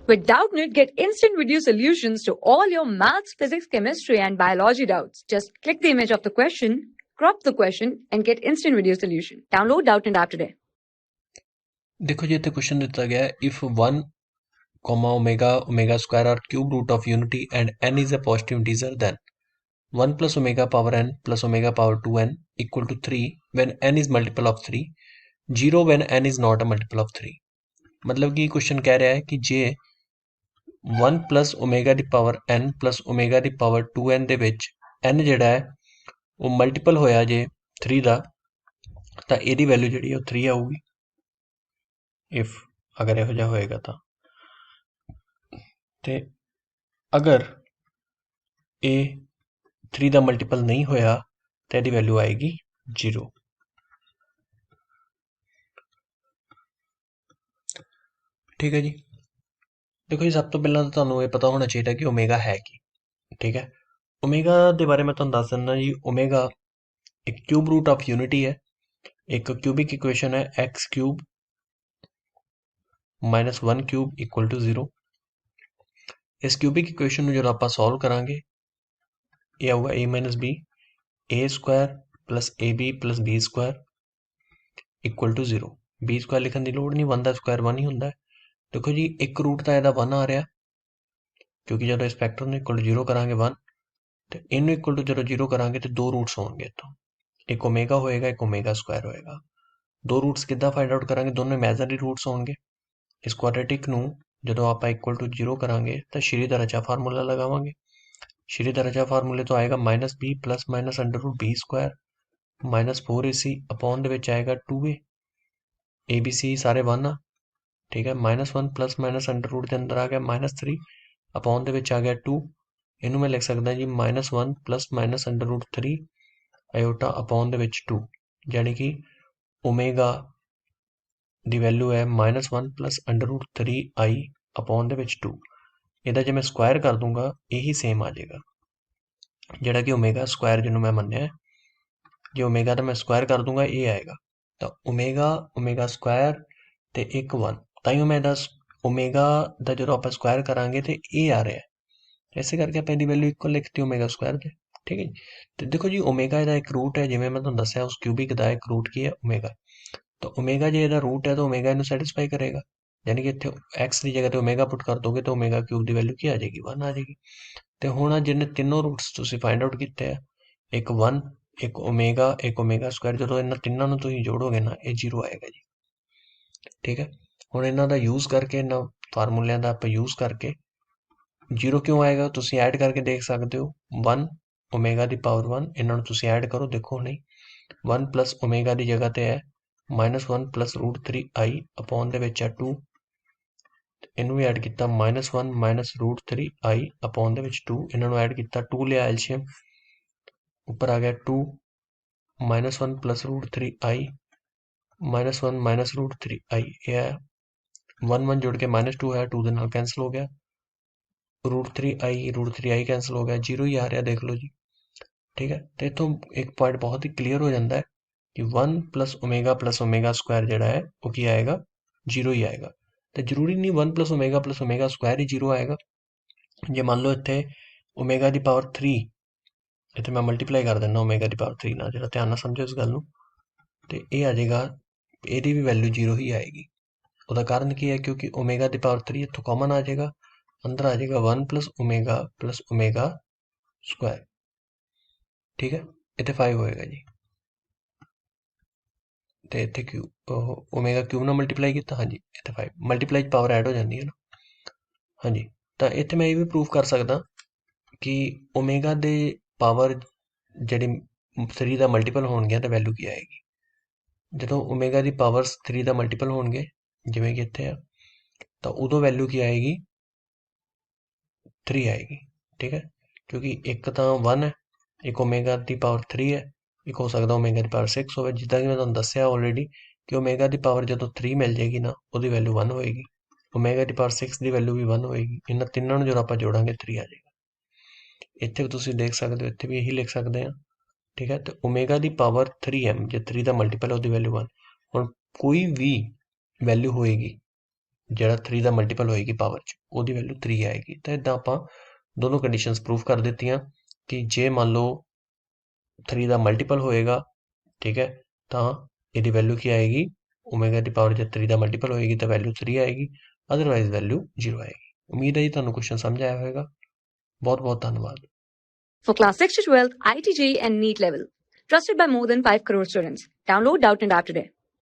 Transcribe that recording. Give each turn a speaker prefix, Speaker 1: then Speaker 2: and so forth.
Speaker 1: With Doubtnut, get instant video solutions to all your maths, physics, chemistry, and biology doubts. Just click the image of the question, crop the question, and get instant video solution. Download Doubtnut app today.
Speaker 2: देखो जी इतने question दिता गया if 1 omega square are cube root of unity and n is a positive integer then 1 plus omega power n plus omega power 2n equal to 3 when n is multiple of 3 0 when n is not a multiple of 3 मतलब कि question कह रहा है कि जे 1 plus omega ਦੀ power n plus omega ਦੀ power 2n ਦੇ ਵਿੱਚ n ਜਿਹੜਾ ਹੈ ਉਹ ਮਲਟੀਪਲ ਹੋਇਆ ਜੇ 3 ਦਾ ਤਾਂ ਇਹਦੀ ਵੈਲਿਊ ਜਿਹੜੀ ਹੈ ਉਹ 3 ਆਊਗੀ ਇਫ ਅਗਰ ਇਹੋ ਜਿਹਾ ਹੋਏਗਾ ਤਾਂ ਤੇ ਅਗਰ ਇਹ 3 ਦਾ ਮਲਟੀਪਲ ਨਹੀਂ ਹੋਇਆ ਤਾਂ ਇਹਦੀ ਵੈਲਿਊ ਆਏਗੀ 0 ਠੀਕ ਹੈ ਜੀ ਦੇਖੋ ਜੀ ਸਭ ਤੋਂ ਪਹਿਲਾਂ ਤਾਂ ਤੁਹਾਨੂੰ ਇਹ ਪਤਾ ਹੋਣਾ ਚਾਹੀਦਾ ਕਿ ਓਮੇਗਾ ਹੈ ਕੀ ਠੀਕ ਹੈ ਓਮੇਗਾ ਦੇ ਬਾਰੇ ਮੈਂ ਤੁਹਾਨੂੰ ਦੱਸ ਦਿੰਦਾ ਜੀ ਓਮੇਗਾ ਇੱਕ ਕਿਊਬ ਰੂਟ ਆਫ ਯੂਨਿਟੀ ਹੈ ਇੱਕ ਕਿਊਬਿਕ ਇਕੁਏਸ਼ਨ ਹੈ x cube minus 1 cube equal to 0 ਇਸ ਕਿਊਬਿਕ ਇਕੁਏਸ਼ਨ ਨੂੰ ਜਦੋਂ ਆਪਾਂ ਸੋਲਵ ਕਰਾਂਗੇ ਇਹ ਆਊਗਾ a minus b a square plus ab plus b square equal to 0 b square ਲਿਖਣ ਦੀ ਲੋੜ ਨਹੀਂ 1 ਦਾ ਸਕੁਆਇਰ 1 ਹੀ ਹੁੰਦਾ ਦੇਖੋ ਜੀ ਇੱਕ ਰੂਟ ਤਾਂ ਇਹਦਾ 1 ਆ ਰਿਹਾ ਕਿਉਂਕਿ ਜਦੋਂ ਇਸ ਫੈਕਟਰ ਨੂੰ ਇਕੁਅਲ ਟੂ 0 ਕਰਾਂਗੇ 1 ਤੇ ਇਹਨੂੰ ਇਕੁਅਲ ਟੂ ਜਦੋਂ 0 ਕਰਾਂਗੇ ਤੇ ਦੋ ਰੂਟਸ ਹੋਣਗੇ ਇੱਥੋਂ ਇੱਕ ਓਮੇਗਾ ਹੋਏਗਾ ਇੱਕ ਓਮੇਗਾ ਸਕੁਆਇਰ ਹੋਏਗਾ ਦੋ ਰੂਟਸ ਕਿੱਦਾਂ ਫਾਈਂਡ ਆਊਟ ਕਰਾਂਗੇ ਦੋਨੋਂ ਇਮੈਜਨਰੀ ਰੂਟਸ ਹੋਣਗੇ ਇਸ ਕੁਆਡਰੇਟਿਕ ਨੂੰ ਜਦੋਂ ਆਪਾਂ ਇਕੁਅਲ ਟੂ 0 ਕਰਾਂਗੇ ਤਾਂ ਸ਼੍ਰੀ ਦਾ ਰਚਾ ਫਾਰਮੂਲਾ ਲਗਾਵਾਂਗੇ ਸ਼੍ਰੀ ਦਾ ਰਚਾ ਫਾਰਮੂਲੇ ਤੋਂ ਆਏਗਾ minus b plus minus under route b Square minus 4ac upon ਦੇ ਵਿੱਚ ਆਏਗਾ 2a abc ਸਾਰੇ 1 ਆ ਠੀਕ ਹੈ minus 1 plus minus under route ਦੇ ਅੰਦਰ ਆ ਗਿਆ ਮਾਈਨਸ 3 ਅਪੋਨ ਦੇ ਵਿੱਚ ਆ ਗਿਆ 2 ਇਹਨੂੰ ਮੈਂ ਲਿਖ ਸਕਦਾ ਜੀ minus 1 plus minus under root 3 iota upon ਦੇ ਵਿੱਚ 2 ਯਾਨੀ ਕਿ ਓਮੇਗਾ ਦੀ ਵੈਲਿਊ ਹੈ minus 1 plus under root 3 i upon ਦੇ ਵਿੱਚ 2 ਇਹਦਾ ਜੇ ਮੈਂ ਸਕੁਆਇਰ ਕਰ ਦੂੰਗਾ ਇਹੀ ਸੇਮ ਆ ਜਾਏਗਾ ਜਿਹੜਾ ਕਿ ਓਮੇਗਾ ਸਕੁਆਇਰ ਜਿਹਨੂੰ ਮੈਂ ਮੰਨਿਆ ਜੇ ਓਮੇਗਾ ਦਾ ਮੈਂ ਸਕੁਆਇਰ ਕਰ ਦੂੰਗਾ ਇਹ ਆਏਗਾ ਤਾਂ ਓਮੇਗਾ ਸਕੁਆਇਰ ਤੇ 1 1 ਤਾਂ ਹੀ ਮੈਂ ਇਹਦਾ ਓਮੇਗਾ ਦਾ ਜਦੋਂ ਆਪਾਂ ਸਕੁਆਇਰ ਕਰਾਂਗੇ ਤੇ ਇਹ ਆ ਰਿਹਾ ਐਸੇ ਕਰਕੇ ਆਪਾਂ ਇਹਦੀ ਵੈਲਿਊ ਇਕੁਅਲ ਲਿਖਤੀ ਓਮੇਗਾ ਸਕੁਆਇਰ ਦੇ ਠੀਕ ਹੈ ਜੀ ਤੇ ਦੇਖੋ ਜੀ ਓਮੇਗਾ ਇਹਦਾ ਇੱਕ ਰੂਟ ਹੈ ਜਿਵੇਂ ਮੈਂ ਤੁਹਾਨੂੰ ਦੱਸਿਆ ਉਸ ਕਿਊਬਿਕ ਦਾ ਇੱਕ ਰੂਟ ਕੀ ਹੈ ਓਮੇਗਾ ਤਾਂ ਓਮੇਗਾ ਜੇ ਇਹਦਾ ਰੂਟ ਹੈ ਤਾਂ ਓਮੇਗਾ ਇਹਨੂੰ ਸੈਟੀਸਫਾਈ ਕਰੇਗਾ ਯਾਨੀ ਕਿ ਇੱਥੇ x ਦੀ ਜਗ੍ਹਾ ਤੇ ਓਮੇਗਾ ਪੁੱਟ ਕਰ ਦੋਗੇ ਤਾਂ ਓਮੇਗਾ ਕਿਊਬ ਦੀ ਵੈਲਿਊ ਕੀ ਆ ਜਾਏਗੀ 1 ਆ ਜਾਏਗੀ ਤੇ ਹੁਣ ਜਿਹਨੇ ਤਿੰਨੋਂ ਰੂਟਸ ਤੁਸੀਂ ਫਾਈਂਡ ਆਊਟ ਕੀਤੇ ਆ ਇੱਕ 1 ਇੱਕ ਓਮੇਗਾ ਸਕੁਆਇਰ ਜਦੋਂ ਇਹਨਾਂ ਤਿੰਨਾਂ ਨੂੰ ਤੁਸੀਂ ਜੋੜੋਗੇ ਨਾ ਇਹ 0 ਆਏਗਾ ਜੀ ਠੀਕ ਹੈ ਹੁਣ ਇਹਨਾਂ ਦਾ ਯੂਜ਼ ਕਰਕੇ ਇਹਨਾਂ ਫਾਰਮੂਲਿਆਂ ਦਾ ਆਪਾਂ ਯੂਜ਼ ਕਰਕੇ 0 ਕਿਉਂ ਆਏਗਾ ਤੁਸੀਂ ਐਡ ਕਰਕੇ ਦੇਖ ਸਕਦੇ ਹੋ 1 ਓਮੇਗਾ ਦੀ ਪਾਵਰ 1 ਇਹਨਾਂ ਨੂੰ ਤੁਸੀਂ ਐਡ ਕਰੋ ਦੇਖੋ ਨਹੀਂ 1 ਪਲਸ ਓਮੇਗਾ ਦੀ ਜਗ੍ਹਾ ਤੇ ਹੈ minus 1 plus root 3 i upon ਦੇ ਵਿੱਚ ਹੈ 2 ਇਹਨੂੰ ਵੀ ਐਡ ਕੀਤਾ minus 1 minus root 3 i upon ਦੇ ਵਿੱਚ 2 ਇਹਨਾਂ ਨੂੰ ਐਡ ਕੀਤਾ 2 ਲਿਆ ਐਲਸ਼ੀਅਮ ਉੱਪਰ ਆ ਗਿਆ 2 minus 1 plus root 3 i minus 1 minus root 3 i ਇਹ ਹੈ 1 1 ਜੋੜ ਕੇ ਮਾਈਨਸ 2 ਹੈ 2 ਦੇ ਨਾਲ ਕੈਂਸਲ ਹੋ ਗਿਆ ਰੂਟ 3i ਕੈਂਸਲ ਹੋ ਗਿਆ 0 ਹੀ ਆ ਰਿਹਾ ਦੇਖ ਲਓ ਜੀ ਠੀਕ ਹੈ ਤੇ ਇੱਥੋਂ ਇੱਕ ਪੁਆਇੰਟ ਬਹੁਤ ਹੀ ਕਲੀਅਰ ਹੋ ਜਾਂਦਾ ਹੈ ਕਿ 1 ਪਲਸ ਓਮੇਗਾ ਸਕੁਆਇਰ ਜਿਹੜਾ ਹੈ ਉਹ ਕੀ ਆਏਗਾ 0 ਹੀ ਆਏਗਾ ਤੇ ਜ਼ਰੂਰੀ ਨਹੀਂ 1 ਪਲਸ ਓਮੇਗਾ ਸਕੁਆਇਰ ਹੀ 0 ਆਏਗਾ ਜੇ ਮੰਨ ਲਓ ਇੱਥੇ ਓਮੇਗਾ ਦੀ ਪਾਵਰ 3 ਇੱਥੇ ਮੈਂ ਮਲਟੀਪਲਾਈ ਕਰ ਦਿੰਦਾ ਓਮੇਗਾ ਦੀ ਪਾਵਰ 3 ਨਾਲ ਜਿਹੜਾ ਧਿਆਨ ਨਾਲ ਸਮਝੋ ਇਸ ਗੱਲ ਨੂੰ ਤੇ ਇਹ ਆ ਜਾਏਗਾ ਇਹਦੀ ਵੀ ਵੈਲਿਊ 0 ਹੀ ਆਏਗੀ ਉਹਦਾ ਕਾਰਨ ਕੀ ਹੈ ਕਿਉਂਕਿ ਓਮੇਗਾ ਦੀ ਪਾਵਰ 3 ਇੱਥੋਂ ਕਾਮਨ ਆ ਜਾਏਗਾ ਅੰਦਰ ਆ ਜਾਏਗਾ 1 ਪਲਸ ਓਮੇਗਾ ਸਕੁਆਇਰ ਠੀਕ ਹੈ ਇੱਥੇ 5 ਹੋਏਗਾ ਜੀ ਤੇ ਇੱਥੇ ਓਮੇਗਾ ਕਿਊਬ ਨਾਲ ਮਲਟੀਪਲਾਈ ਕੀਤਾ ਹਾਂਜੀ ਇੱਥੇ 5 ਮਲਟੀਪਲਾਈ ਪਾਵਰ ਐਡ ਹੋ ਜਾਂਦੀ ਹੈ ਨਾ ਹਾਂਜੀ ਤਾਂ ਇੱਥੇ ਮੈਂ ਇਹ ਵੀ ਪ੍ਰੂਫ ਕਰ ਸਕਦਾ ਕਿ ਓਮੇਗਾ ਦੇ ਪਾਵਰ ਜਿਹੜੀ 3 ਦਾ ਮਲਟੀਪਲ ਹੋਣਗੇ ਤਾਂ ਵੈਲਿਊ ਕੀ ਆਏਗੀ ਜਦੋਂ ਓਮੇਗਾ ਦੀ ਪਾਵਰਸ 3 ਦਾ ਮਲਟੀਪਲ ਹੋਣਗੇ ਜਿਵੇਂ ਕਿ ਇੱਥੇ ਆ ਤਾਂ ਉਦੋਂ ਵੈਲਿਊ ਕੀ ਆਏਗੀ 3 ਆਏਗੀ ਠੀਕ ਹੈ ਕਿਉਂਕਿ ਇੱਕ ਤਾਂ 1 ਹੈ ਇੱਕ ਓਮੇਗਾ ਦੀ ਪਾਵਰ 3 ਹੈ ਇੱਕ ਹੋ ਸਕਦਾ ਓਮੇਗਾ ਦੀ ਪਾਵਰ 6 ਹੋਵੇ ਜਿੱਦਾਂ ਕਿ ਮੈਂ ਤੁਹਾਨੂੰ ਦੱਸਿਆ ਆਲਰੇਡੀ ਕਿ ਓਮੇਗਾ ਦੀ ਪਾਵਰ ਜਦੋਂ 3 ਮਿਲ ਜਾਏਗੀ ਨਾ ਉਹਦੀ ਵੈਲਿਊ 1 ਹੋਏਗੀ ਓਮੇਗਾ ਦੀ ਪਾਵਰ 6 ਦੀ ਵੈਲਿਊ ਵੀ 1 ਹੋਏਗੀ ਇਹਨਾਂ ਤਿੰਨਾਂ ਨੂੰ ਜਦੋਂ ਆਪਾਂ ਜੋੜਾਂਗੇ 3 ਆ ਜਾਏਗਾ ਇੱਥੇ ਤੁਸੀਂ ਦੇਖ ਸਕਦੇ ਹੋ ਇੱਥੇ ਵੀ ਇਹੀ ਲਿਖ ਸਕਦੇ ਹਾਂ ਠੀਕ ਹੈ ਤੇ ਓਮੇਗਾ ਦੀ ਪਾਵਰ 3m ਜੇ 3 ਦਾ ਮਲਟੀਪਲ ਉਹਦੀ ਵੈਲਿਊ 1 ਹੁਣ ਕੋਈ ਵੀ ਵੈਲਿਊ ਹੋਏਗੀ ਜਿਹੜਾ 3 ਦਾ ਮਲਟੀਪਲ ਹੋਏਗੀ ਪਾਵਰ 'ਚ ਉਹਦੀ ਵੈਲਿਊ 3 ਆਏਗੀ। ਤਾਂ ਇਦਾਂ ਆਪਾਂ ਦੋਨੋਂ ਕੰਡੀਸ਼ਨਸ ਪ੍ਰੂਵ ਕਰ ਦਿੱਤੀਆਂ ਕਿ ਜੇ ਮੰਨ ਲਓ 3 ਦਾ ਮਲਟੀਪਲ ਹੋਏਗਾ, ਠੀਕ ਹੈ, ਤਾਂ ਇਹਦੀ ਵੈਲਿਊ ਕੀ ਆਏਗੀ, ਓਮੇਗਾ ਦੀ ਪਾਵਰ ਜੇ 3 ਦਾ ਮਲਟੀਪਲ ਹੋਏਗੀ ਤਾਂ ਵੈਲਿਊ 3 ਆਏਗੀ, ਅਦਰਵਾਈਜ਼ ਵੈਲਿਊ 0 ਆਏਗੀ। ਉਮੀਦ ਹੈ ਜੀ ਤੁਹਾਨੂੰ ਕੁਐਸਚਨ ਸਮਝ ਆਇਆ ਹੋਵੇਗਾ। ਬਹੁਤ ਬਹੁਤ ਧੰਨਵਾਦ।
Speaker 1: For class 6 to 12, IIT JEE and NEET level. Trusted by more than 5 crore students. Download Doubtnut app today.